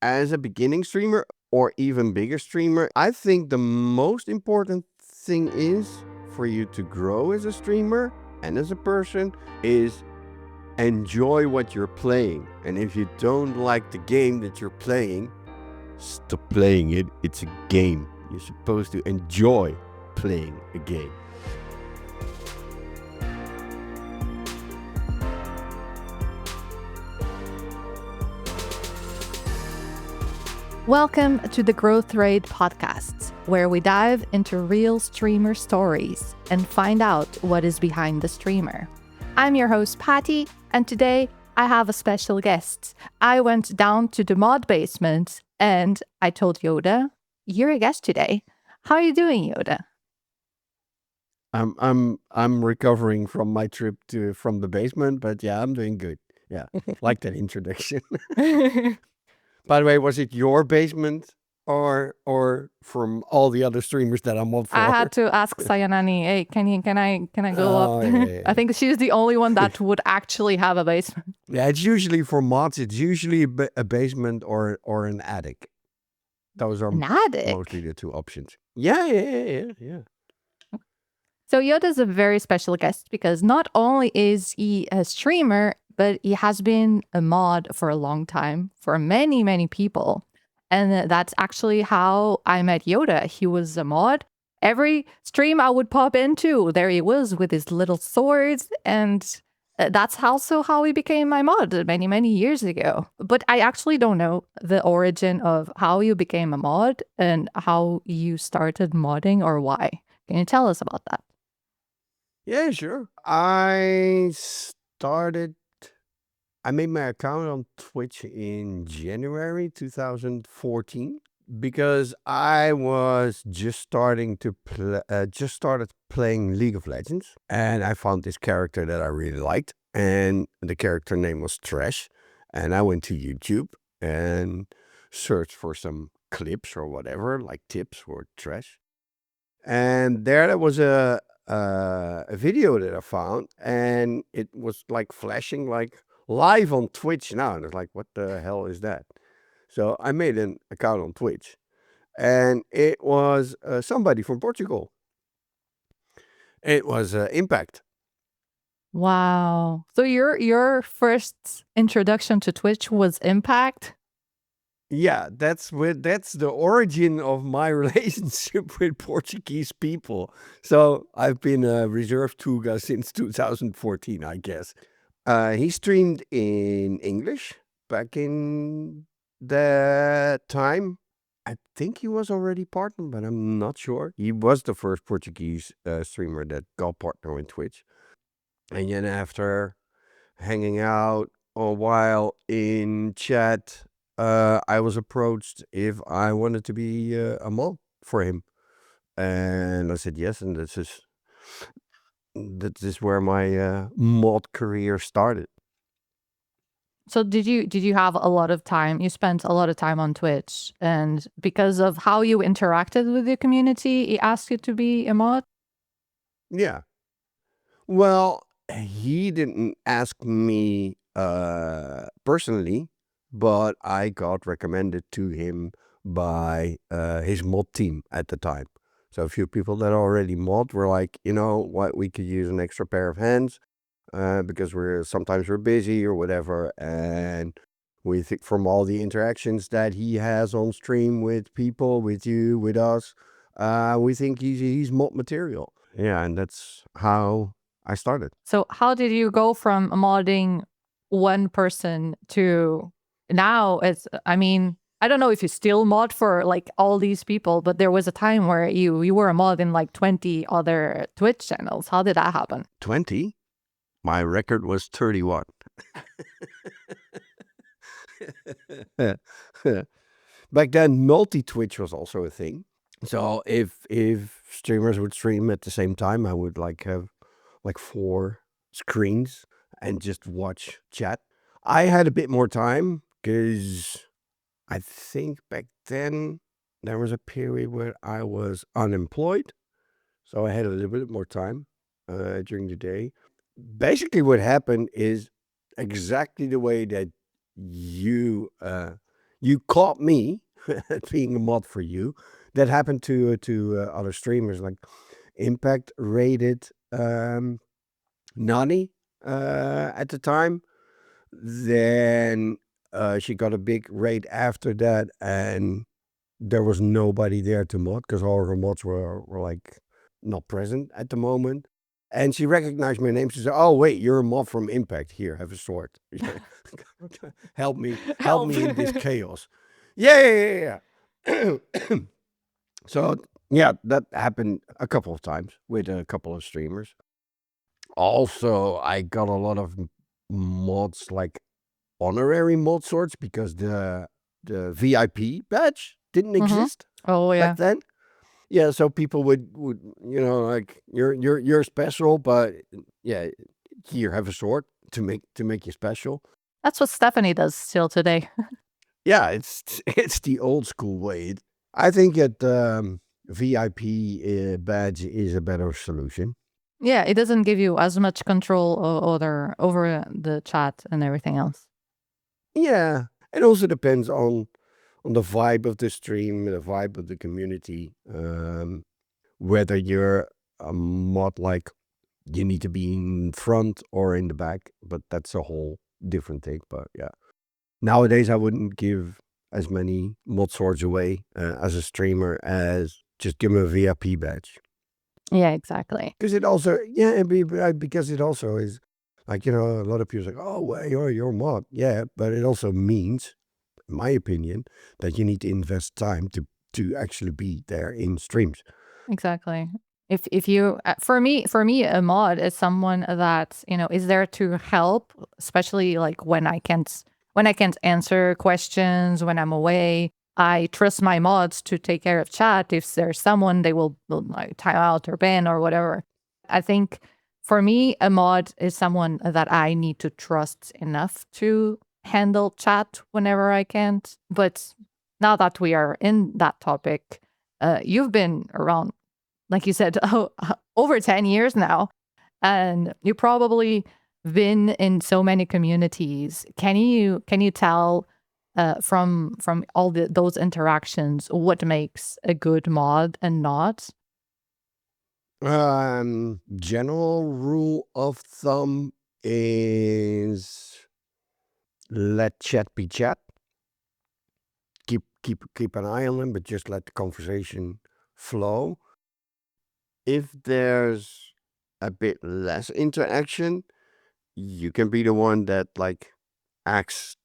as a beginning streamer or even bigger streamer, I think the most important thing is for you to grow as a streamer and as a person is enjoy what you're playing. And if you don't like the game that you're playing, stop playing it. It's a game. You're supposed to enjoy playing a game. Welcome to the Growth Rate Podcasts, where we dive into real streamer stories and find out what is behind the streamer. I'm your host, Patty, and today I have a special guest. I went down to the mod basement and I told Yoda, "You're a guest today. How are you doing, Yoda?" I'm recovering from my trip from the basement, but yeah, I'm doing good. Yeah, like that introduction. By the way, was it your basement or from all the other streamers that I'm on for? I had to ask Sayanani, "Hey, can I go Oh, up?" yeah, yeah. I think she's the only one that would actually have a basement. Yeah, it's usually for mods. It's usually a basement or an attic. Those are An attic? mostly the two options. Yeah. So Yoda's a very special guest because not only is he a streamer, but he has been a mod for a long time for many, many people. And that's actually how I met Yoda. He was a mod. Every stream I would pop into, there he was with his little swords. And that's also how he became my mod many, many years ago. But I actually don't know the origin of how you became a mod and how you started modding or why. Can you tell us about that? Yeah, sure. I made my account on Twitch in January 2014 because I was just starting to just started playing League of Legends, and I found this character that I really liked, and the character name was Trash, and I went to YouTube and searched for some clips or whatever, like tips for Trash, and there was a video that I found, and it was like flashing like live on Twitch now, and I was like, what the hell is that? So I made an account on Twitch, and it was somebody from Portugal. It was Impact. Wow. So your first introduction to Twitch was Impact? Yeah, that's the origin of my relationship with Portuguese people. So I've been a reserve Tuga since 2014, I guess. He streamed in English back in that time. I think he was already partnered, but I'm not sure. He was the first Portuguese streamer that got partner with Twitch. And then after hanging out a while in chat, I was approached if I wanted to be a mod for him. And I said yes, and that is where my mod career started. So did you have a lot of time? You spent a lot of time on Twitch, and because of how you interacted with the community, he asked you to be a mod? Yeah. Well, he didn't ask me personally, but I got recommended to him by his mod team at the time. So a few people that already mod were like, you know what, we could use an extra pair of hands because sometimes we're busy or whatever, and we think from all the interactions that he has on stream with people, with you, with us, we think he's mod material. Yeah, and that's how I started. So how did you go from modding one person to now it's I mean, I don't know if you still mod for like all these people, but there was a time where you were a mod in like 20 other Twitch channels. How did that happen? 20? My record was 31. Back then, multi-Twitch was also a thing. So if streamers would stream at the same time, I would like have like 4 screens and just watch chat. I had a bit more time because I think back then there was a period where I was unemployed. So I had a little bit more time during the day. Basically, what happened is exactly the way that you you caught me being a mod for you. That happened to other streamers, like Impact rated Nani at the time. Then she got a big raid after that, and there was nobody there to mod because all her mods were like not present at the moment. And she recognized my name. She said, "Oh wait, you're a mod from Impact. Here, have a sword. Help Help. me in this chaos." Yeah, yeah, yeah, yeah. So yeah, that happened a couple of times with a couple of streamers. Also, I got a lot of mods, like honorary mod swords, because the VIP badge didn't Hmm. exist Oh back yeah, then. Yeah, so people would like you're special, but yeah, here, have a sword to make you special. that's what Stephanie does still today. Yeah, it's it's the old school way. I think that VIP badge is a better solution. Yeah, it doesn't give you as much control over the chat and everything else. Yeah, it also depends on the vibe of the stream, the vibe of the community. Whether you're a mod, like you need to be in front or in the back, but that's a whole different thing. But yeah, nowadays I wouldn't give as many mod swords away as a streamer as just give them a VIP badge. Yeah, exactly. Because it also, yeah, because it also is like, a lot of people say, oh, well, you're a mod. Yeah, but it also means, in my opinion, that you need to invest time to actually be there in streams. Exactly. If you for me a mod is someone that, is there to help, especially like when I can't answer questions when I'm away. I trust my mods to take care of chat. If there's someone, they will like time out or ban or whatever. I think for me a mod is someone that I need to trust enough to handle chat whenever I can't. But now that we are in that topic, you've been around, like you said, over 10 years now, and you probably been in so many communities. Can you tell from all those interactions what makes a good mod and not? General rule of thumb is let chat be chat. Keep an eye on them, but just let the conversation flow. If there's a bit less interaction, you can be the one that like asks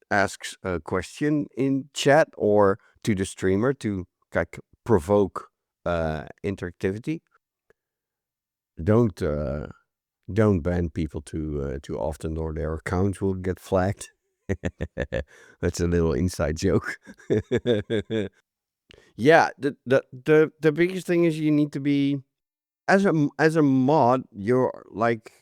a question in chat or to the streamer to like provoke interactivity. Don't don't ban people too often, or their accounts will get flagged. That's a little inside joke. Yeah, the biggest thing is you need to be, as a mod, you're like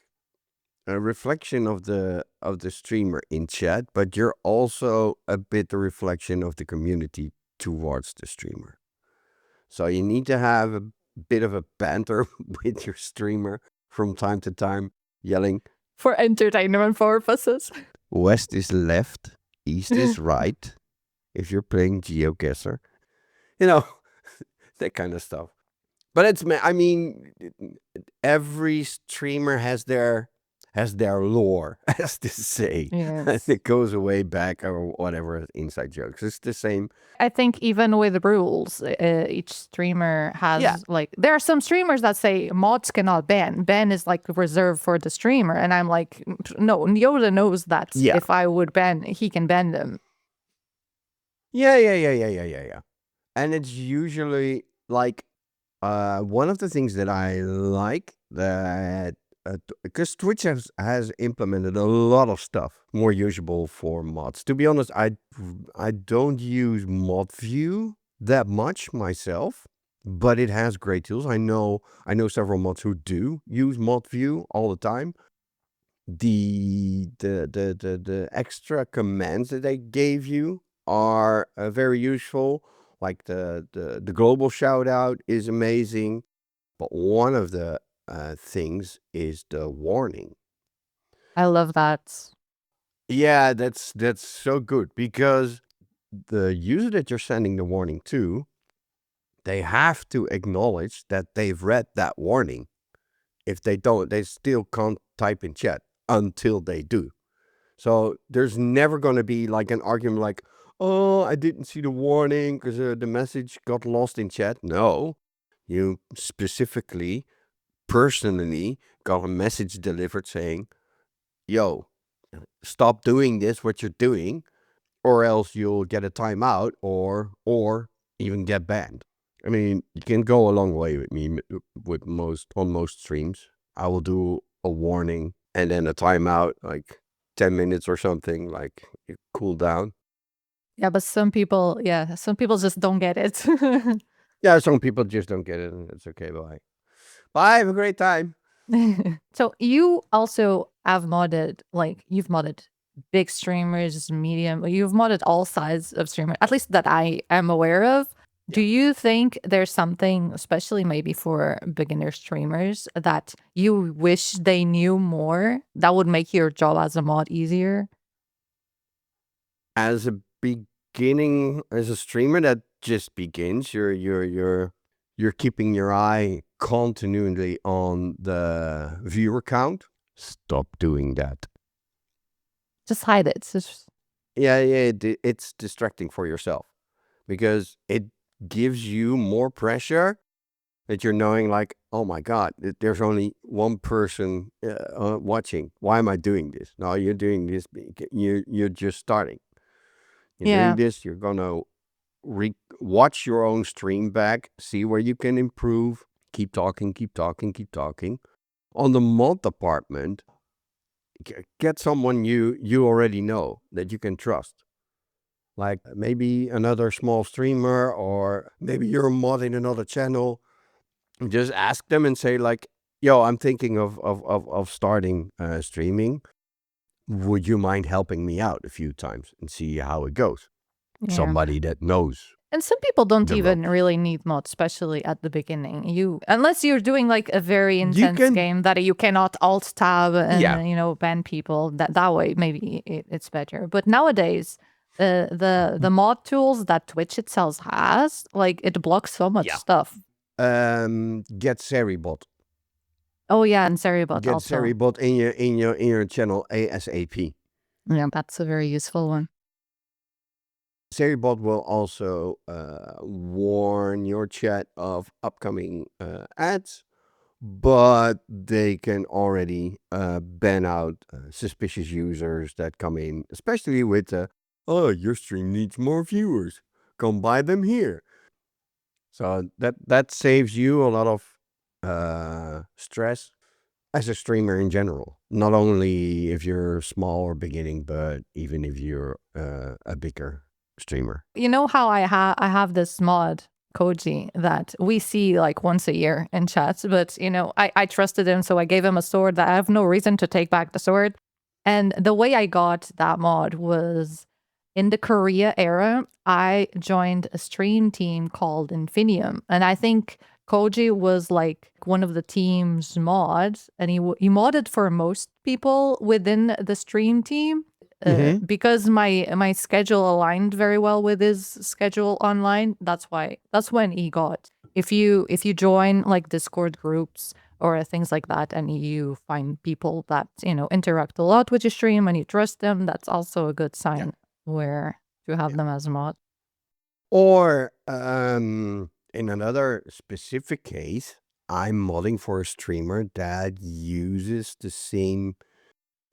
a reflection of the streamer in chat, but you're also a bit the reflection of the community towards the streamer. So you need to have a bit of a banter with your streamer from time to time, yelling, For entertainment purposes. "West is left, east is right." If you're playing GeoGuessr, you know that kind of stuff. But I mean, every streamer has their lore, as to say. Yes. It goes way back or whatever, inside jokes. It's the same. I think even with rules, each streamer Yeah, has like there are some streamers that say mods cannot ban. Ban is like reserved for the streamer, and I'm like, no, Yoda knows that yeah, if I would ban, he can ban them. yeah, yeah, yeah, yeah, yeah, yeah, yeah. And it's usually like one of the things that I like, that because Twitch has implemented a lot of stuff more usable for mods. To be honest, I don't use mod view that much myself, but it has great tools. I know several mods who do use mod view all the time. The extra commands that they gave you are very useful. Like the global shout out is amazing, but one of the things is the warning. I love that. Yeah, that's so good because the user that you're sending the warning to, they have to acknowledge that they've read that warning. If they don't, they still can't type in chat until they do. So there's never going to be like an argument like, oh, I didn't see the warning because the message got lost in chat. No, you specifically, personally got a message delivered saying, yo, stop doing this, what you're doing, or else you'll get a timeout or even get banned. I mean, you can go a long way with me with most streams. I will do a warning and then a timeout, like 10 minutes or something, like you cool down. Yeah, but some people just don't get it. Yeah, some people just don't get it, and it's okay. Bye. Bye. Have a great time. So you also have modded, like you've modded big streamers, medium, you've modded all sides of streamers, at least that I am aware of. Do Yeah. you think there's something, especially maybe for beginner streamers, that you wish they knew more that would make your job as a mod easier? As a beginning, as a streamer that just begins, you're keeping your eye continually on the viewer count. Stop doing that. Just hide it. Yeah, it's distracting for yourself because it gives you more pressure that you're knowing like, oh my God, there's only one person watching. Why am I doing this? No, you're doing this. You're just starting. You're Yeah. doing this. You're gonna watch your own stream back, see where you can improve. Keep talking, keep talking, keep talking. On the mod department, get someone you already know that you can trust. Like maybe another small streamer, or maybe you're a mod in another channel. Just ask them and say like, "Yo, I'm thinking of starting streaming. Would you mind helping me out a few times and see how it goes?" Yeah. Somebody that knows And some people don't the even ropes. really need mods, especially at the beginning. Unless you're doing like a very You intense can, game that you cannot alt tab yeah, and ban people. That way maybe it's better. But nowadays, the mod tools that Twitch itself has, like it blocks so much yeah. stuff. Get Seribot. Oh yeah, and Seribot Get also. Seribot in your channel ASAP. Yeah, that's a very useful one. Seribot will also warn your chat of upcoming ads, but they can already ban out suspicious users that come in, especially with oh, your stream needs more viewers. Come buy them here. So that saves you a lot of stress as a streamer in general. Not only if you're small or beginning, but even if you're a bigger streamer. You know how I have this mod Koji that we see like once a year in chats, but I trusted him, so I gave him a sword that I have no reason to take back the sword. And the way I got that mod was in the Korea era. I joined a stream team called Infinium, and I think Koji was like one of the team's mods, and he modded for most people within the stream team. Mm-hmm. Because my schedule aligned very well with his schedule online. That's when he got. If you join like Discord groups or things like that, and you find people that interact a lot with your stream and you trust them, that's also a good Yeah. sign where to have Yeah. them as a mod. Or in another specific case, I'm modding for a streamer that uses the same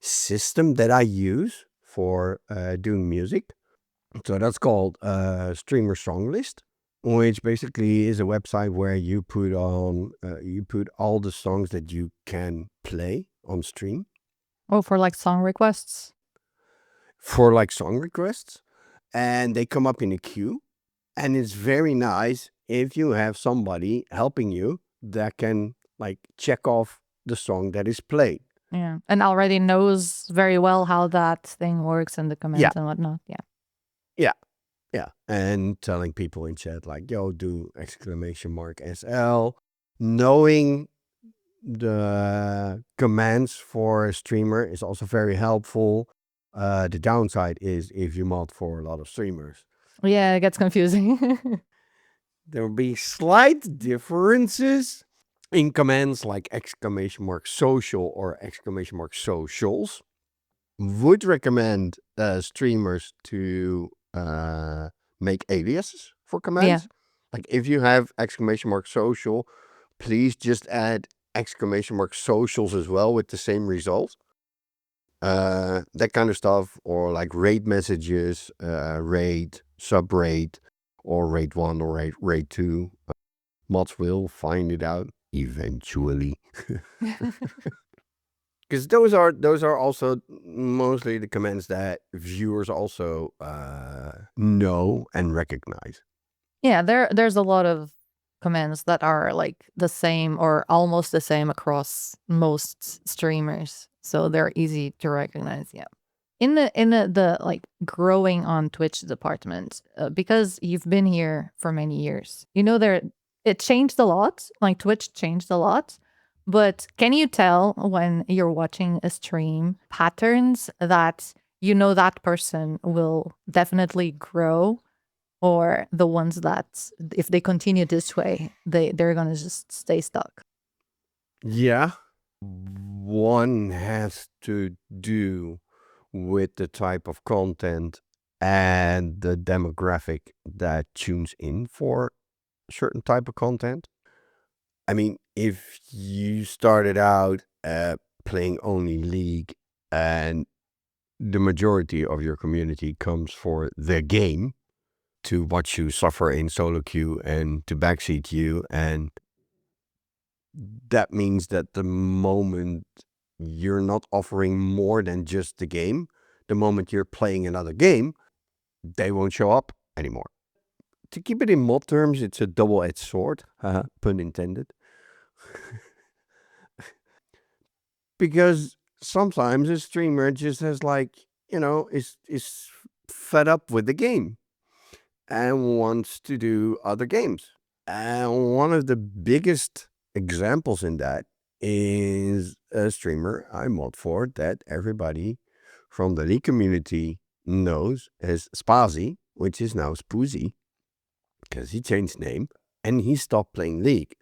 system that I use for doing music. So that's called Streamer Song List, which basically is a website where you put all the songs that you can play on stream Oh, for like song requests. for like song requests, and they come up in a queue. And it's very nice if you have somebody helping you that can like check off the song that is played. Yeah, and already knows very well how that thing works in the Yeah, command and whatnot. Yeah. yeah, yeah. And telling people in chat like, yo, do exclamation mark SL. Knowing the commands for a streamer is also very helpful. The downside is if you mod for a lot of streamers, Yeah, it gets confusing. There will be slight differences in commands like !social or !socials. Would recommend streamers to make aliases for Yeah. commands. Like if you have !social, please just add !socials as well with the same result. That kind of stuff, or like raid messages, raid, sub raid, or raid 1 or raid 2. Mods will find it out eventually. Because those are also mostly the commands that viewers also know and recognize. Yeah, there's a lot of commands that are like the same or almost the same across most streamers. So they're easy to recognize. Yeah. In the like growing on Twitch department, because you've been here for many years, there it changed a lot. Like Twitch changed a lot, but can you tell when you're watching a stream patterns that that person will definitely grow, or the ones that if they continue this way, they're gonna just stay stuck? Yeah. One has to do with the type of content and the demographic that tunes in for certain type of content. I mean, if you started out playing only League and the majority of your community comes for the game to watch you suffer in solo queue and to backseat you, and that means that the moment you're not offering more than just the game, the moment you're playing another game, they won't show up anymore. To keep it in mod terms, it's a double-edged sword, pun intended. Because sometimes a streamer just has is fed up with the game and wants to do other games. And one of the biggest examples in that is a streamer I mod for that everybody from the League community knows as Spazi, which is now Spoozy, because he changed name and he stopped playing League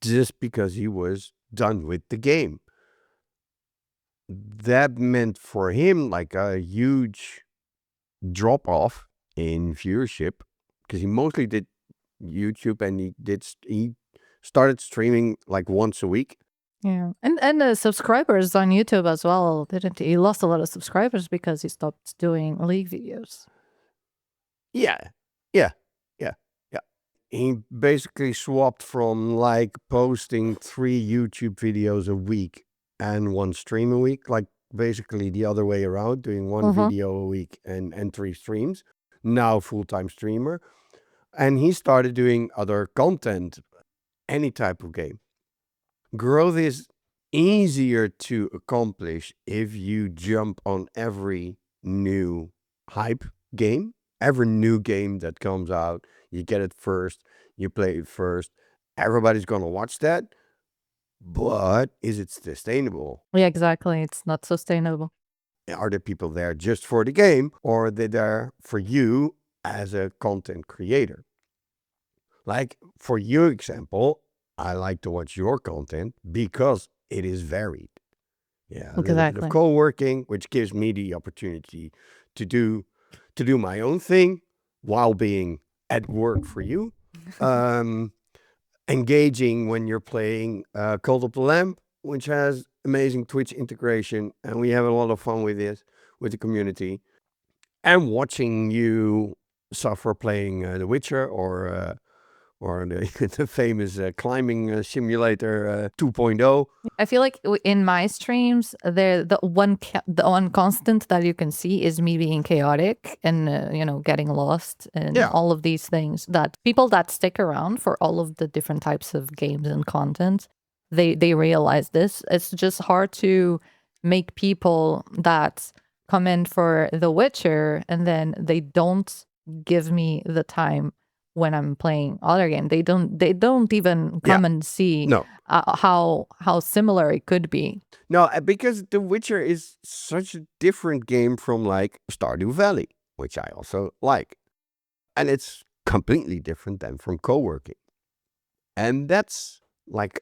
just because he was done with the game. That meant for him like a huge drop off in viewership because he mostly did YouTube and he started streaming like once a week. Yeah, and the subscribers on YouTube as well, didn't he? He lost a lot of subscribers because he stopped doing League videos. Yeah, yeah, yeah, yeah. He basically swapped from like posting 3 YouTube videos a week and 1 stream a week, like basically the other way around, doing 1 video a week and 3 streams. Now full-time streamer. And he started doing other content, any type of game. Growth is easier to accomplish if you jump on every new hype game. Every new game that comes out, you get it first, you play it first. Everybody's going to watch that. But is it sustainable? Yeah, exactly. It's not sustainable. Are there people there just for the game, or are they there for you as a content creator? Like for your example, I like to watch your content because it is varied. Yeah, a little bit of Exactly. co-working, which gives me the opportunity to do my own thing while being at work for you. Engaging when you're playing Cult of the Lamb, which has amazing Twitch integration, and we have a lot of fun with this with the community. And watching you suffer playing The Witcher or the famous climbing simulator 2.0. I feel like in my streams, the one constant that you can see is me being chaotic and getting lost and Yeah. all of these things. That people that stick around for all of the different types of games and content, they realize this. It's just hard to make people that come in for The Witcher and then they don't give me the time when I'm playing other game. They don't even Yeah. come and see No. how similar it could be. No, because The Witcher is such a different game from like Stardew Valley, which I also like. And it's completely different than from co-working. And that's like,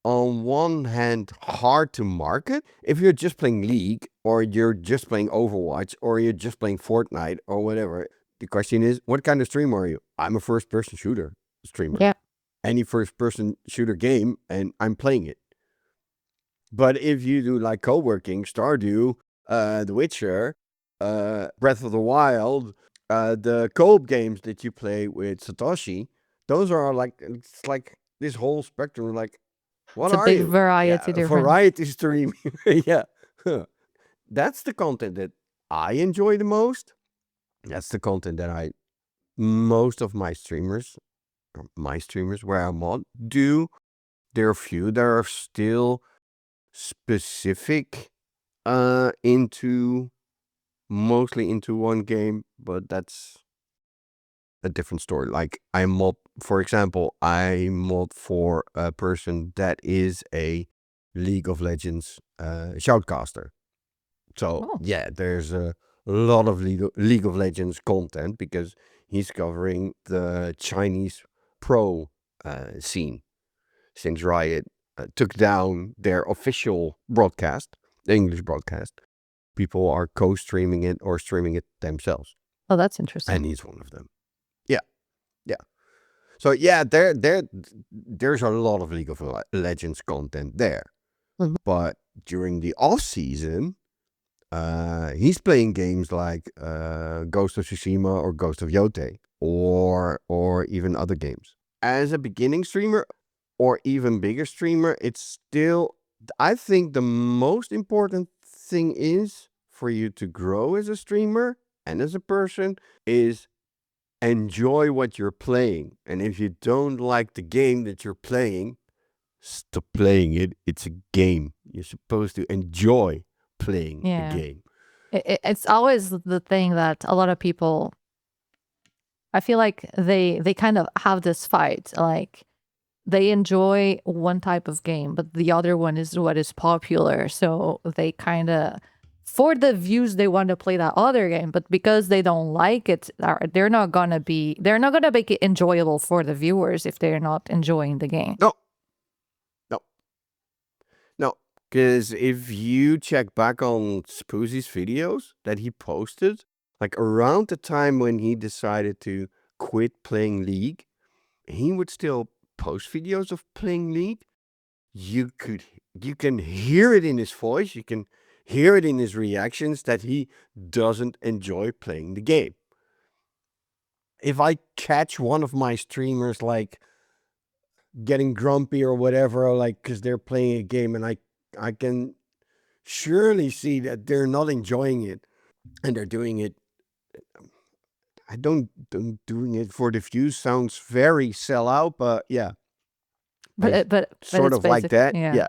on one hand, hard to market. If you're just playing League, or you're just playing Overwatch, or you're just playing Fortnite, or whatever, the question is, what kind of streamer are you? I'm a first-person shooter streamer. Yeah. Any first-person shooter game, and I'm playing it. But if you do like co-working, Stardew, The Witcher, Breath of the Wild, the co-op games that you play with Satoshi, those are like, it's like this whole spectrum. Like, what It's a are big you? variety Yeah, different. variety stream. Yeah. Huh. That's the content that I enjoy the most. That's the content that most of my streamers where I'm on, do. There are a few that are still specific, into mostly into one game, but that's a different story. Like, I mod, for example, I mod for a person that is a League of Legends shoutcaster. So Oh. yeah, there's a lot of League of Legends content because he's covering the Chinese pro scene since Riot took down their official broadcast, the English broadcast. People are co-streaming it or streaming it themselves, Oh, that's interesting. and he's one of them. Yeah, yeah. So yeah, there's a lot of League of Legends content there. Mhm. But during the off season, he's playing games like Ghost of Tsushima or Ghost of Yote, or even other games. As a beginning streamer, or even bigger streamer, it's still, I think the most important thing is for you to grow as a streamer and as a person is enjoy what you're playing. And if you don't like the game that you're playing, stop playing it. It's a game. You're supposed to enjoy playing a Yeah. game. It's always the thing that a lot of people, I feel like they kind of have this fight. Like, they enjoy one type of game, but the other one is what is popular. So they kind of, for the views, they want to play that other game, but because they don't like it, they're not gonna make it enjoyable for the viewers if they're not enjoying the game. No, no, no. Because if you check back on Spoozy's videos that he posted, like around the time when he decided to quit playing League, he would still post videos of playing League. You can hear it in his voice, you can hear it in his reactions that he doesn't enjoy playing the game. If I catch one of my streamers like getting grumpy or whatever, or like because they're playing a game, and I can surely see that they're not enjoying it, and they're doing it. I don't doing it for the views sounds very sell out, but yeah, I But sort it's of like basic, that. yeah. Yeah,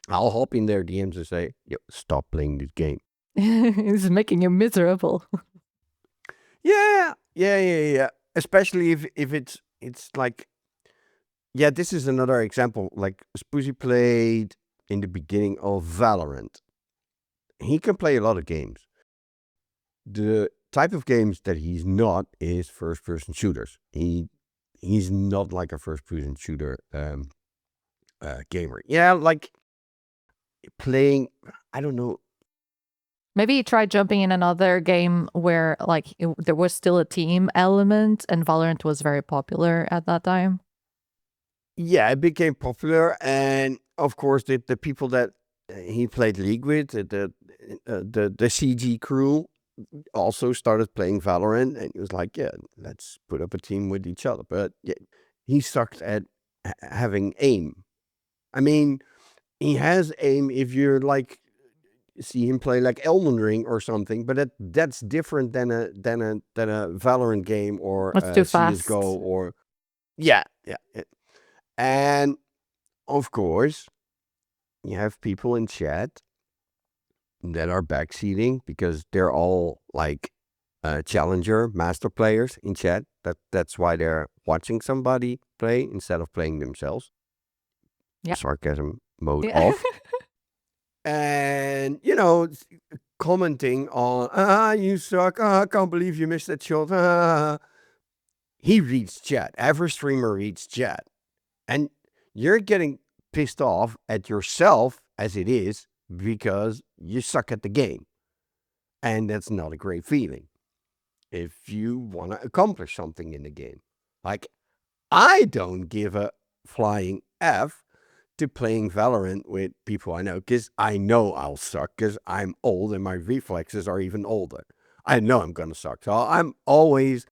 I'll hop in their DMs and say, "Yo, stop playing this game." It's making you miserable. Yeah, yeah, yeah, yeah. Especially if it's like, yeah, this is another example. Like, Spoozy played in the beginning of Valorant. He can play a lot of games. The type of games that he's not is first person shooters. He's not like a first person shooter gamer. Yeah, like playing, I don't know. Maybe you try jumping in another game where there was still a team element, and Valorant was very popular at that time. Yeah, it became popular, and of course, the people that he played League with, the CG crew, also started playing Valorant, and he was like, "Yeah, let's put up a team with each other." But yeah, he sucked at having aim. I mean, he has aim if you're like see him play like Elden Ring or something, but that's different than a Valorant game or It's too CS:GO fast. or yeah, yeah. And of course, you have people in chat that are backseating because they're all like challenger master players in chat. That's why they're watching somebody play instead of playing themselves. Yeah. Sarcasm mode Yeah. off. And commenting on, you suck, I can't believe you missed that shot. he reads chat. Every streamer reads chat. And you're getting pissed off at yourself as it is because you suck at the game. And that's not a great feeling if you want to accomplish something in the game. Like, I don't give a flying F to playing Valorant with people I know because I know I'll suck because I'm old and my reflexes are even older. I know I'm going to suck. So I'm always,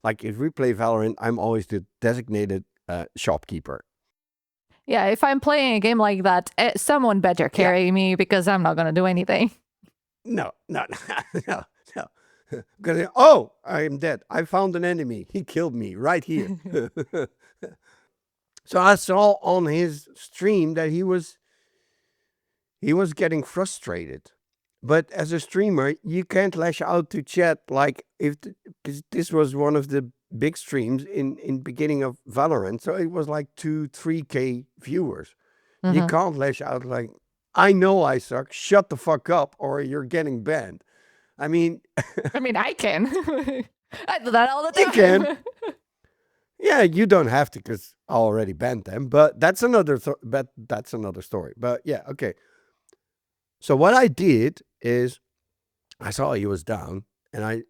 like, if we play Valorant, I'm always the designated shopkeeper. Yeah, if I'm playing a game like that, someone better carry me because I'm not going to do anything. No. Because, oh, I am dead. I found an enemy. He killed me right here. So I saw on his stream that he was getting frustrated. But as a streamer, you can't lash out to chat like because this was one of the big streams in beginning of Valorant, so it was like 2-3K viewers. You can't lash out like, I know I suck. Shut the fuck up, or you're getting banned. I mean, I can. I do that all the time. you can. Yeah, you don't have to because I already banned them. But that's another. That's another story. But yeah, okay. So what I did is I saw he was down, and I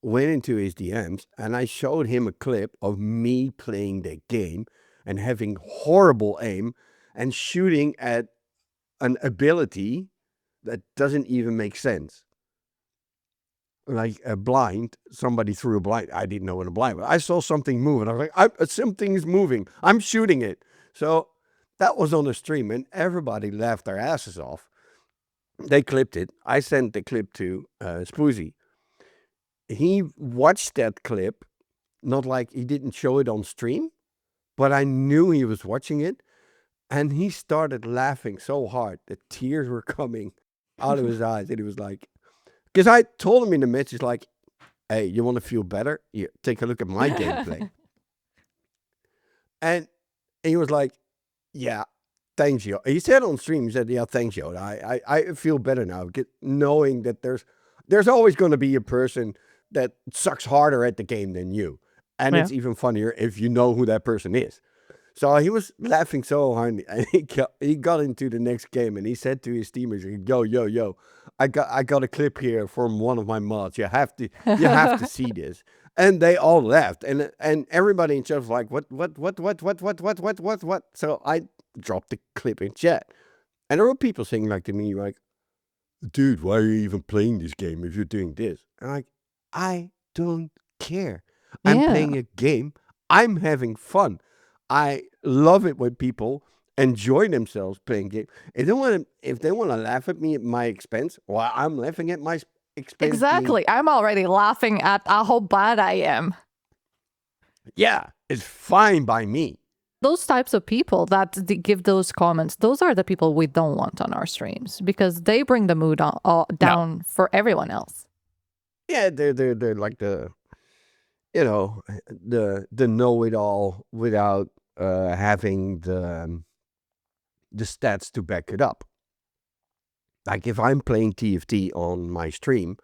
went into his DMs and I showed him a clip of me playing the game and having horrible aim and shooting at an ability that doesn't even make sense. Like a blind, somebody threw a blind. I didn't know what a blind was. I saw something move, and I was like, something is moving. I'm shooting it. So that was on the stream, and everybody laughed their asses off. They clipped it. I sent the clip to Spoozy. He watched that clip, not like he didn't show it on stream, but I knew he was watching it, and he started laughing so hard that tears were coming out of his eyes, and he was like, because I told him in the message, like, hey, you want to feel better? Here, take a look at my gameplay. And he was like, yeah, thanks, Yoda. He said on stream, he said, yeah, thanks, Yoda. I feel better now, knowing that there's always going to be a person that sucks harder at the game than you. And it's even funnier if you know who that person is. So he was laughing so hard, and he got into the next game, and he said to his teammates, "Yo, I got a clip here from one of my mods. You have to see this." And they all laughed, and everybody in chat was like, "What? So I dropped the clip in chat, and there were people saying like to me, like, "Dude, why are you even playing this game if you're doing this?" And like, I don't care. I'm playing a game. I'm having fun. I love it when people enjoy themselves playing games. If they want to laugh at me at my expense, well, I'm laughing at my expense. Exactly. I'm already laughing at how bad I am. Yeah, it's fine by me. Those types of people that give those comments, those are the people we don't want on our streams because they bring the mood down for everyone else. Yeah, they're like the know-it-all without having the stats to back it up. Like if I'm playing TFT on my stream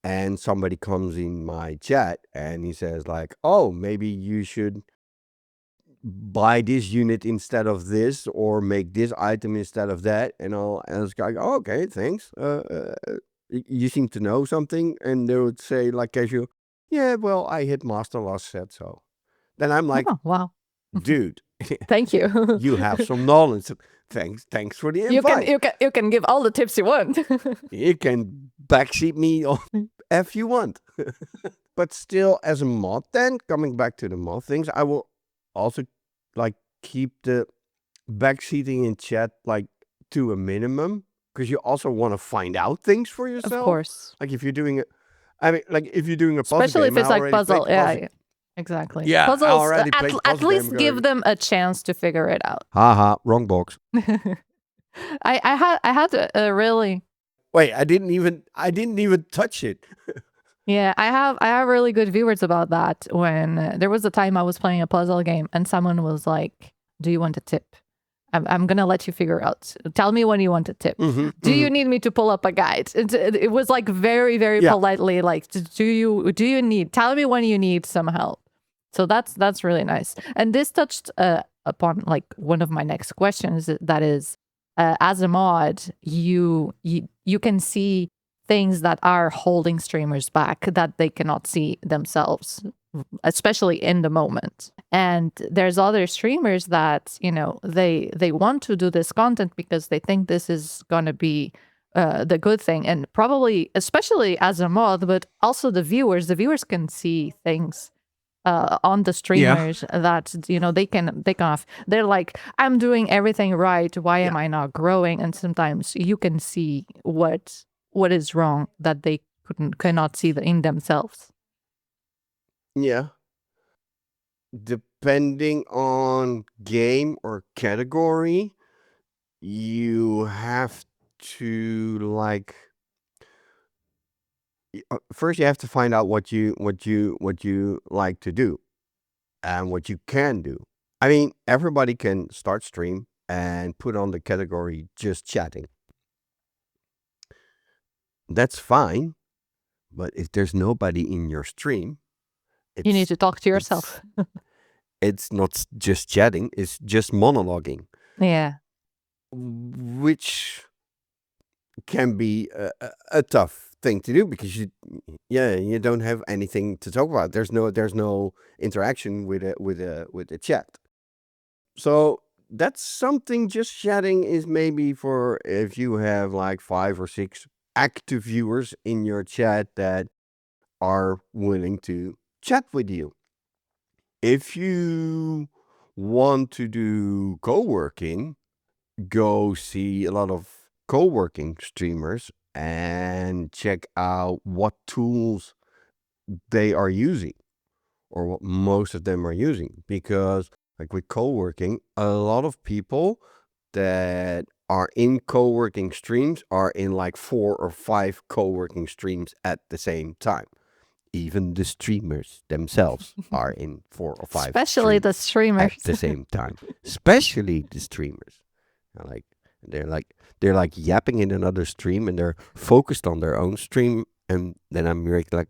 and somebody comes in my chat and he says like, oh, maybe you should buy this unit instead of this or make this item instead of that, and I'll ask like, oh, okay, thanks. You seem to know something, and they would say like casual, yeah, well, I hit master last set, so then I'm like, oh, wow, dude, thank you. You have some knowledge. Thanks for the invite. You can give all the tips you want. You can backseat me on F you want. But still, as a mod, then coming back to the mod things, I will also like keep the backseating in chat like to a minimum, because you also want to find out things for yourself. Of course. Like if you're doing it, I mean, like if you're doing a puzzle especially game, if it's like puzzle, yeah. Exactly. Yeah, puzzles. At least give them a chance to figure it out. Haha, wrong box. I had a really. Wait, I didn't even touch it. Yeah, I have really good viewers about that. When there was a time I was playing a puzzle game and someone was like, "Do you want a tip? I'm gonna let you figure out. Tell me when you want a tip. Do you need me to pull up a guide?" It was like very, very politely like, "Do you need? Tell me when you need some help." So that's really nice. And this touched upon like one of my next questions. That is, as a mod, you can see things that are holding streamers back that they cannot see themselves, especially in the moment. And there's other streamers that, you know, they want to do this content because they think this is gonna be the good thing, and probably especially as a mod, but also the viewers can see things on the Yeah. streamers that, you know, they're like, I'm doing everything right, why Yeah. am I not growing? And sometimes you can see what is wrong that they cannot see in themselves. Yeah. Depending on game or category, you have to like first you have to find out what you like to do and what you can do. I mean, everybody can start stream and put on the category just chatting. That's fine, but if there's nobody in your stream, You need it's to talk to it's yourself. it's not just chatting, it's just monologuing, Yeah, which can be a tough thing to do because you don't have anything to talk about. There's no interaction with a chat. So that's something. Just chatting is maybe for if you have like 5 or 6 active viewers in your chat that are willing to chat with you. If you want to do co-working, go see a lot of co-working streamers and check out what tools they are using or what most of them are using, because like with co-working, a lot of people that are in co-working streams are in like 4 or 5 co-working streams at the same time. Even the streamers themselves are in 4 or 5 especially the streams at streamers. the same time, especially the streamers. Like they're like they're like yapping in another stream and they're focused on their own stream, and then I'm like,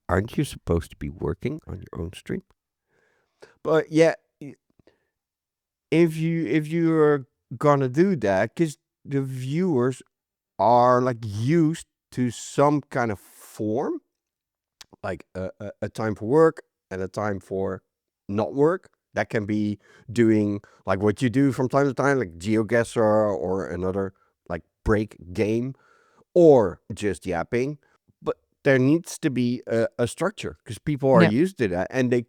aren't you supposed to be working on your own stream? But yeah, if you're gonna do that, because the viewers are like used to some kind of form, like a time for work and a time for not work. That can be doing like what you do from time to time, like GeoGuessr or another like break game, or just yapping. But there needs to be a structure because people are Yeah, used to that and they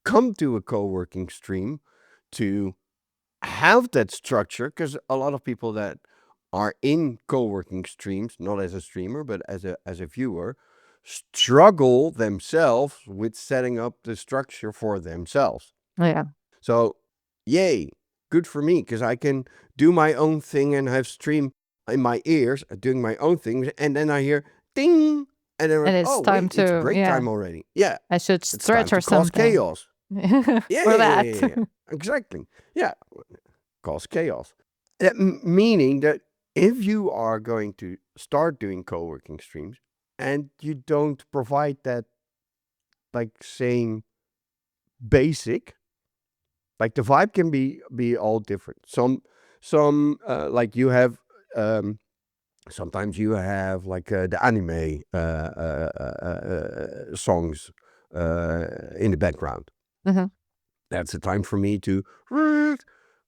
come to a co working stream to have that structure, because a lot of people that are in co-working streams, not as a streamer but as a viewer, struggle themselves with setting up the structure for themselves. yeah, So yay, good for me, because I can do my own thing and have stream in my ears doing my own things, and then I hear ding, and then I'm and like, it's oh time wait, it's to, break yeah, time already. Yeah, I should it's time stretch or to cause something. chaos. Yeah, Or yeah, yeah, that. yeah, yeah. Exactly. Yeah, cause chaos. Meaning that if you are going to start doing co-working streams and you don't provide that like same basic, like the vibe can be all different. Some like you have sometimes you have like the anime songs in the background. Mhm. That's the time for me to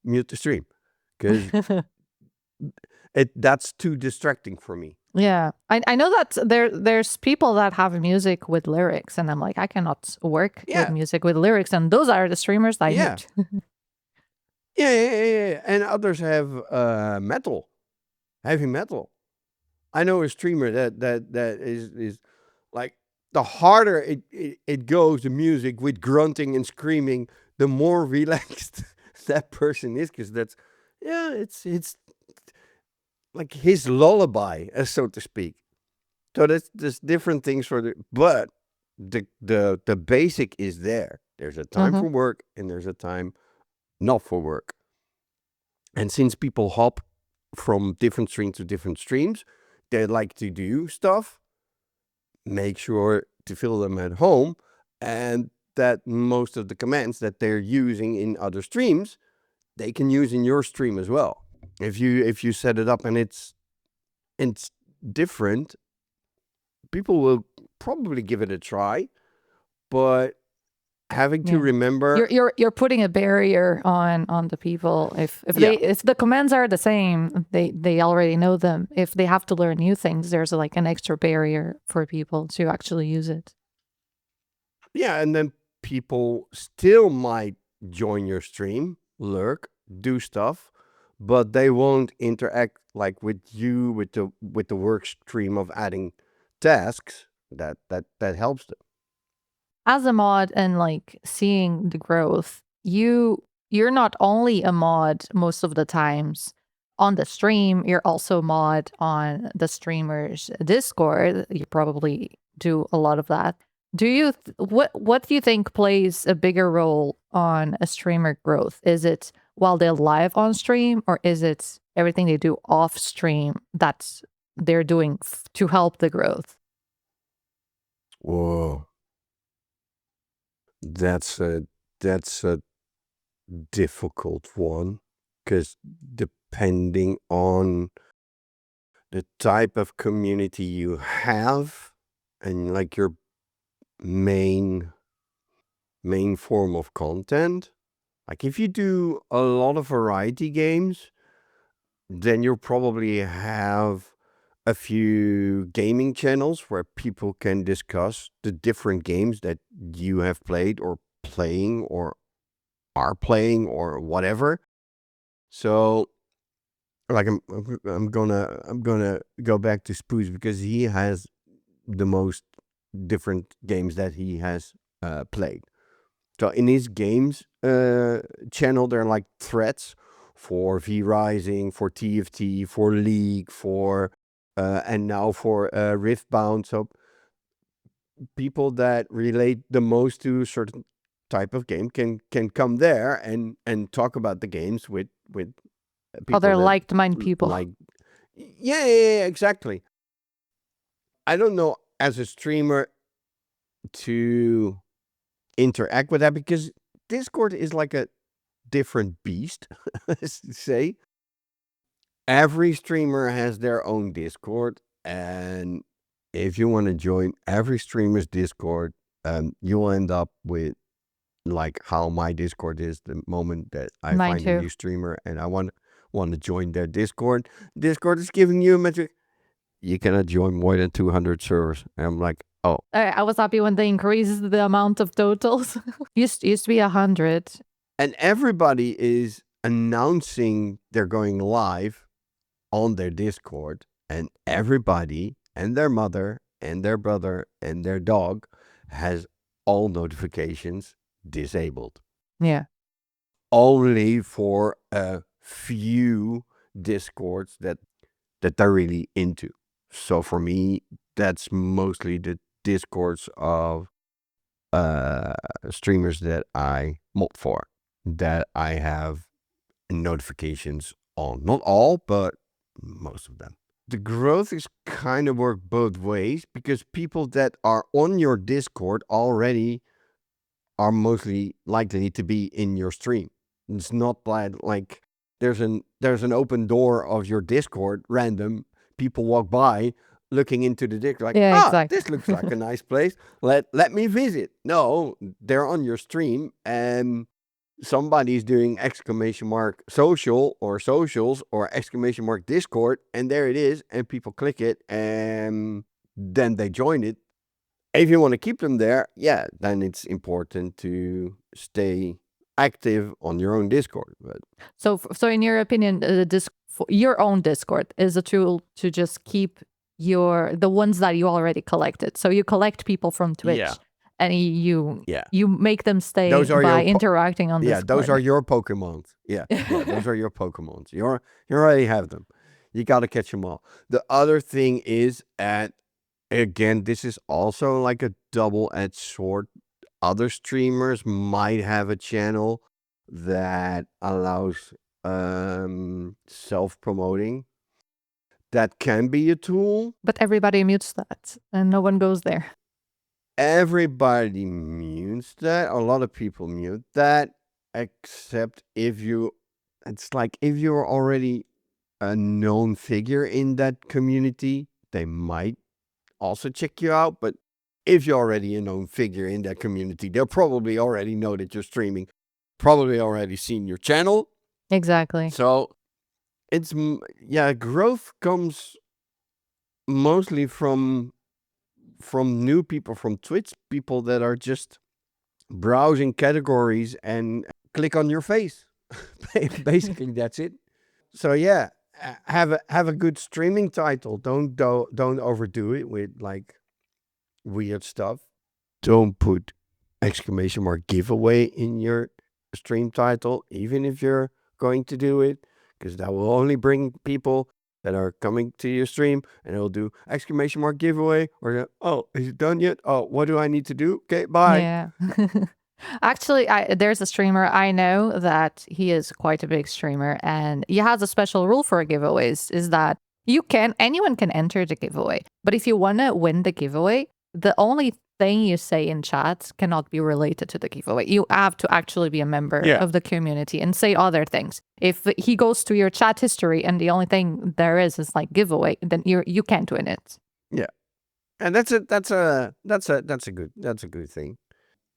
mute the stream, because that's too distracting for me. Yeah, I know that there's people that have music with lyrics, and I'm like, I cannot work with Yeah, music with lyrics, and those are the streamers I yeah, mute. yeah. And others have metal, heavy metal. I know a streamer that is like, the harder it goes, the music with grunting and screaming, the more relaxed that person is, because that's, yeah, it's like his lullaby, so to speak. So there's different things for but the basic is there. There's a time Hmm. for work and there's a time not for work. And since people hop from different streams to different streams, they like to do stuff, make sure to feel them at home, and that most of the commands that they're using in other streams, they can use in your stream as well. If you set it up and it's different, people will probably give it a try, but having to Yeah. remember, You're putting a barrier on the people. yeah, If the commands are the same, they already know them. If they have to learn new things, there's like an extra barrier for people to actually use it. yeah, and then people still might join your stream, lurk, do stuff, but they won't interact like with you with the work stream of adding tasks that helps them. As a mod and like seeing the growth, you're not only a mod most of the times on the stream, you're also a mod on the streamer's Discord. You probably do a lot of that. Do you what do you think plays a bigger role on a streamer growth? Is it while they're live on stream, or is it everything they do off stream that they're doing to help the growth? Whoa, that's a difficult one, because depending on the type of community you have and like your main form of content, like if you do a lot of variety games, then you'll probably have a few gaming channels where people can discuss the different games that you have played or playing or are playing or whatever. So like I'm gonna go back to Spoos because he has the most different games that he has played. So in his games channel, there are like threads for V Rising, for TFT, for League, for and now for Riftbound. So people that relate the most to a certain type of game can come there and talk about the games with people Other that liked mind people. like. Yeah, exactly. I don't know as a streamer to interact with that because Discord is like a different beast, let's say. Every streamer has their own Discord, and if you want to join every streamer's Discord, you'll end up with like how my Discord is the moment that I Mine find a too. new streamer and I want to join their Discord. Discord is giving you a message. You cannot join more than 200 servers. And I'm like, oh. I was happy when they increased the amount of totals. used to be 100. And everybody is announcing they're going live on their Discord, and everybody and their mother and their brother and their dog has all notifications disabled. Yeah. Only for a few Discords that they're really into. So for me, that's mostly the Discords of streamers that I mod for, that I have notifications on. Not all, but most of them. The growth is kind of work both ways because people that are on your Discord already are mostly likely to be in your stream. It's not like there's an open door of your Discord, random people walk by looking into the Discord like, Yeah, this exactly. looks like a nice place. Let me visit. No, they're on your stream and somebody's doing exclamation mark social or socials or exclamation mark Discord, and there it is, and people click it and then they join it. If you want to keep them there, yeah, then it's important to stay active on your own Discord. But So in your opinion, your own Discord is a tool to just keep the ones that you already collected. So you collect people from Twitch, yeah, and you yeah, you make them stay those are by your interacting on yeah, those Discord. are your Pokemons. Yeah, yeah, those are your Pokemons. You already have them. You got to catch them all. The other thing is, and again, this is also like a double-edged sword. Other streamers might have a channel that allows self-promoting. That can be a tool. But everybody mutes that, and no one goes there. everybody mutes that. A lot of people mute that, except if you, it's like if you're already a known figure in that community, they might also check you out. But if you're already a known figure in that community, they'll probably already know that you're streaming, probably already seen your channel. Exactly. So it's, yeah, growth comes mostly from new people from Twitch, people that are just browsing categories and click on your face. Basically, that's it. So yeah, have a good streaming title. Don't overdo it with like weird stuff. Don't put exclamation mark giveaway in your stream title, even if you're going to do it, because that will only bring people that are coming to your stream, and it'll do exclamation mark giveaway, or oh, is it done yet? Oh, what do I need to do? Okay, bye. Yeah. Actually, there's a streamer I know that he is quite a big streamer, and he has a special rule for giveaways is that anyone can enter the giveaway. But if you want to win the giveaway, the only thing you say in chat cannot be related to the giveaway. You have to actually be a member Yeah, of the community and say other things. If he goes to your chat history and the only thing there is like giveaway, then you can't win it. yeah, and that's a good thing.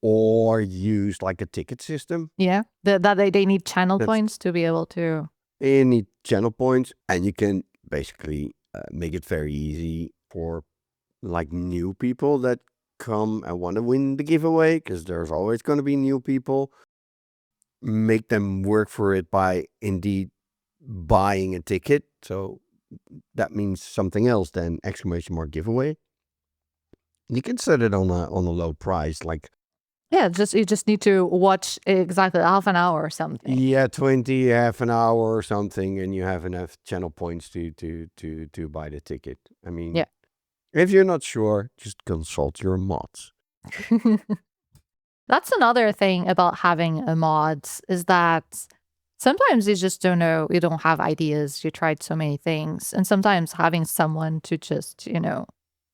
Or use like a ticket system. Yeah. That they need channel That's points to be able to. any channel points, and you can basically make it very easy for like new people that come and want to win the giveaway, because there's always going to be new people. Make them work for it by indeed buying a ticket. So that means something else than exclamation mark giveaway. You can set it on a low price, like Yeah, you just need to watch exactly half an hour or something. yeah, 20, half an hour or something, and you have enough channel points to buy the ticket. I mean, Yeah. if you're not sure, just consult your mods. That's another thing about having a mods is that sometimes you just don't know, you don't have ideas, you tried so many things. And sometimes having someone to just,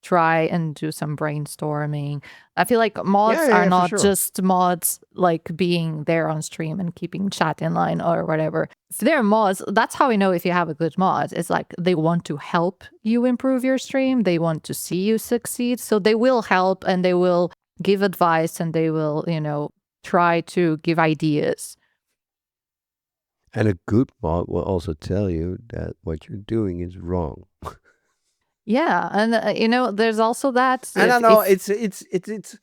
try and do some brainstorming. I feel like Yeah, mods yeah, are yeah, for not sure. just mods like being there on stream and keeping chat in line or whatever. If they're mods, that's how we know if you have a good mod. It's like they want to help you improve your stream, they want to see you succeed. So they will help and they will give advice and they will, try to give ideas. And a good mod will also tell you that what you're doing is wrong. Yeah, and there's also that And I if know if it's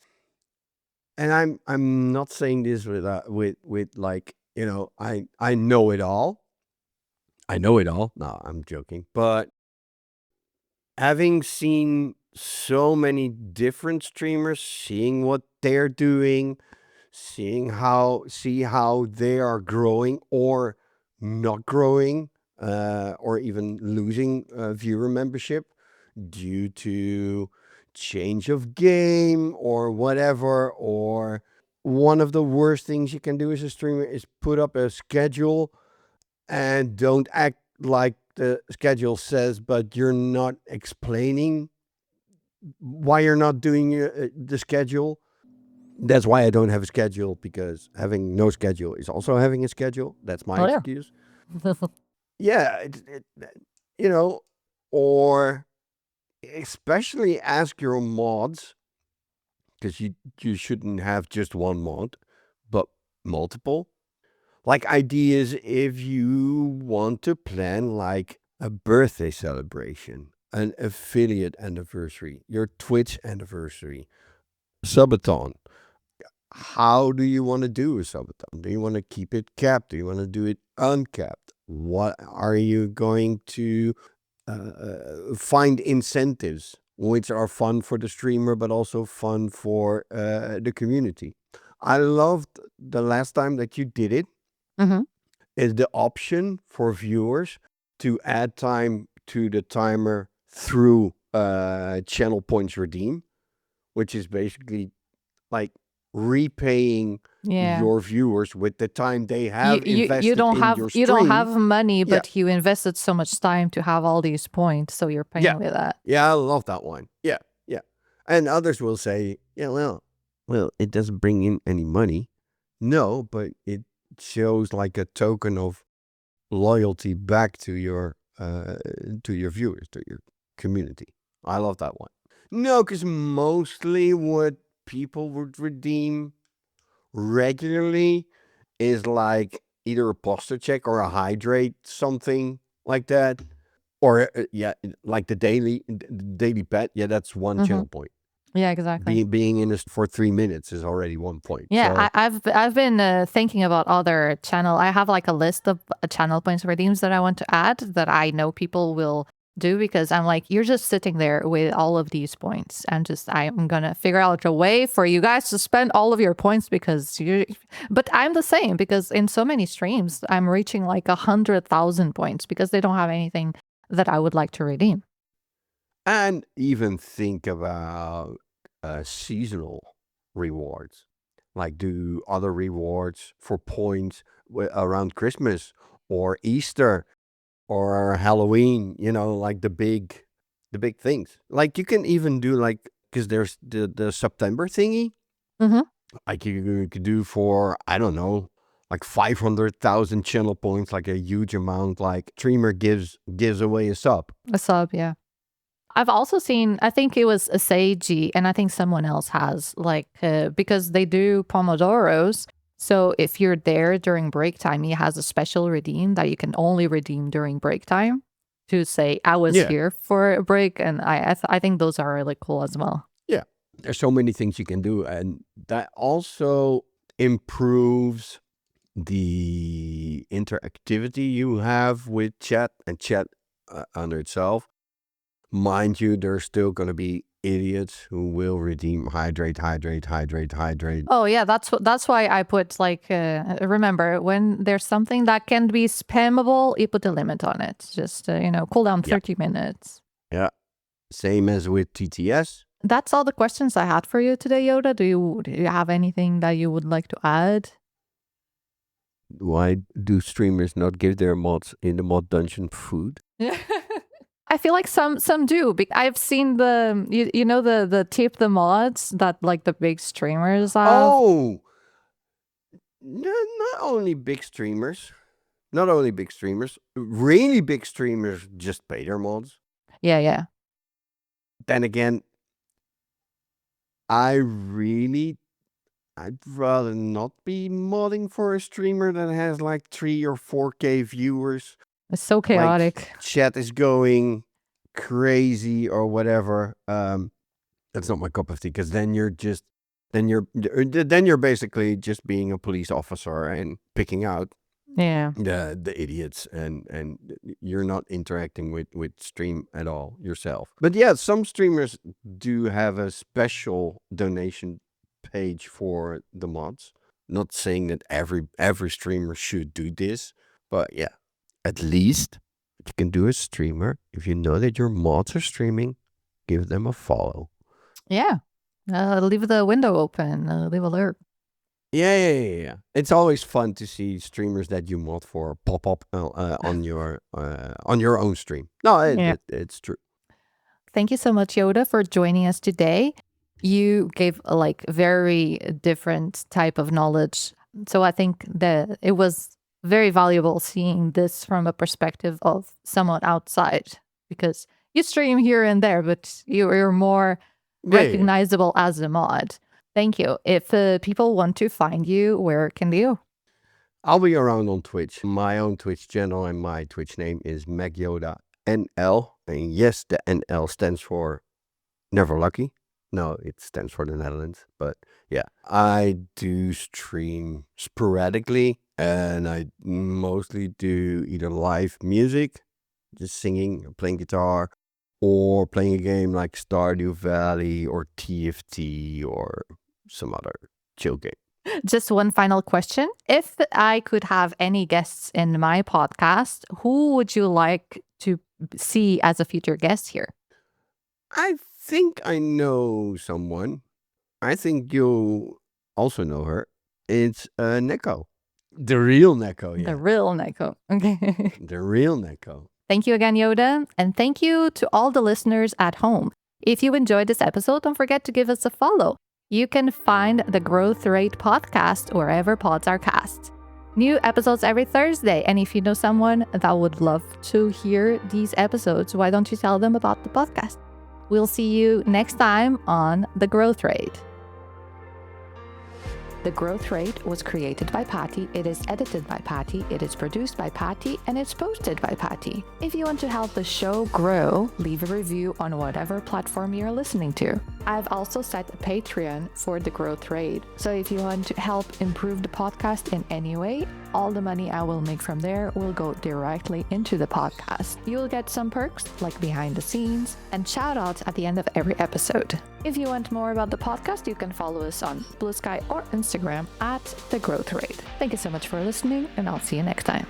and I'm not saying this with like, I know it all. I know it all. No, I'm joking. But having seen so many different streamers, seeing what they're doing, see how they are growing or not growing, or even losing viewer membership due to change of game or whatever. Or one of the worst things you can do as a streamer is put up a schedule and don't act like the schedule says, but you're not explaining why you're not doing the schedule. That's why I don't have a schedule, because having no schedule is also having a schedule. That's my oh yeah. excuse. Yeah, you know, or especially ask your mods, because you shouldn't have just one mod, but multiple. Like ideas if you want to plan like a birthday celebration, an affiliate anniversary, your Twitch anniversary, subathon. How do you want to do a subathon? Do you want to keep it capped? Do you want to do it uncapped? What are you going to find incentives which are fun for the streamer, but also fun for the community? I loved the last time that you did it, Hmm. is the option for viewers to add time to the timer through channel points redeem, which is basically like repaying Yeah. your viewers with the time they You, have you you invested don't in have your you don't stream. have money, Yeah, but you invested so much time to have all these points, so you're yeah, paying with that. yeah. I love that one. Yeah, yeah. And others will say, yeah, well, it doesn't bring in any money. No, but it shows like a token of loyalty back to your viewers, to your community. I love that one. No, because mostly what people would redeem regularly is like either a posture check or a hydrate, something like that. Or yeah, like the daily pet. Yeah, that's one Hmm. channel point. Yeah, exactly. Being in this for 3 minutes is already 1 point. Yeah, So I've been thinking about other channel. I have like a list of channel points redeems that I want to add that I know people will do because I'm like, you're just sitting there with all of these points. I'm gonna figure out a way for you guys to spend all of your points because you. But I'm the same because in so many streams I'm reaching like 100,000 points because they don't have anything that I would like to redeem. and even think about seasonal rewards. Like do other rewards for points around Christmas or Easter or Halloween, like the big things. Like you can even do like because there's the September thingy. Hmm. Like you could do for I don't know, like 500,000 channel points, like a huge amount. Like streamer gives away a sub. A sub, yeah. I've also seen, I think it was a Seiji, and I think someone else has, like, because they do Pomodoros. So if you're there during break time, he has a special redeem that you can only redeem during break time to say, I was Yeah, here for a break. And I think those are really cool as well. yeah. There's so many things you can do, and that also improves the interactivity you have with chat and chat under itself. Mind you, there's still going to be idiots who will redeem hydrate, hydrate, hydrate, hydrate. Oh yeah, that's why I put like remember when there's something that can be spammable, you put a limit on it. Just cool down Yeah, 30 minutes. yeah. Same as with TTS. That's all the questions I had for you today, Yoda. Do you have anything that you would like to add? Why do streamers not give their mods in the mod dungeon food? I feel like some do. I've seen the tip the mods that like the big streamers have. Oh, not only big streamers. Not only big streamers. Really big streamers just pay their mods. Yeah, yeah. Then again, I'd rather not be modding for a streamer that has like 3 or 4K viewers. It's so Like chaotic. chat is going crazy or whatever. That's not my cup of tea because then you're basically just being a police officer and picking out Yeah. the idiots and you're not interacting with stream at all yourself. But yeah, some streamers do have a special donation page for the mods. Not saying that every streamer should do this, but yeah, at least what you can do as streamer, if you know that your mods are streaming, give them a follow. Yeah. Leave the window open. Leave alert. Yeah. It's always fun to see streamers that you mod for pop up on your own stream. No, Yeah. it's true. Thank you so much, Yoda, for joining us today. You gave a like very different type of knowledge. So I think that it was very valuable seeing this from a perspective of someone outside because you stream here and there, but you're more Yeah. recognizable as a mod. Thank you. If people want to find you, where can they go? I'll be around on Twitch. My own Twitch channel and my Twitch name is MacYodaNL. And yes, the NL stands for Never Lucky. No, it stands for the Netherlands. But yeah, I do stream sporadically and I mostly do either live music, just singing, or playing guitar, or playing a game like Stardew Valley or TFT or some other chill game. Just one final question. If I could have any guests in my podcast, who would you like to see as a future guest here? I think I know someone. I think you'll also know her. It's Neko. The real Neko, The yeah. real Neko. Okay. The real Neko. Thank you again, Yoda. And thank you to all the listeners at home. If you enjoyed this episode, don't forget to give us a follow. You can find the Growth Rate podcast wherever pods are cast. New episodes every Thursday. And if you know someone that would love to hear these episodes, why don't you tell them about the podcast? We'll see you next time on The Growth Rate. The Growth Rate was created by Patty, it is edited by Patty, it is produced by Patty, and it's posted by Patty. If you want to help the show grow, leave a review on whatever platform you're listening to. I've also set a Patreon for The Growth Rate, so if you want to help improve the podcast in any way, all the money I will make from there will go directly into the podcast. You'll get some perks like behind the scenes and shout outs at the end of every episode. If you want more about the podcast, you can follow us on Blue Sky or Instagram at The Growth Rate. Thank you so much for listening, and I'll see you next time.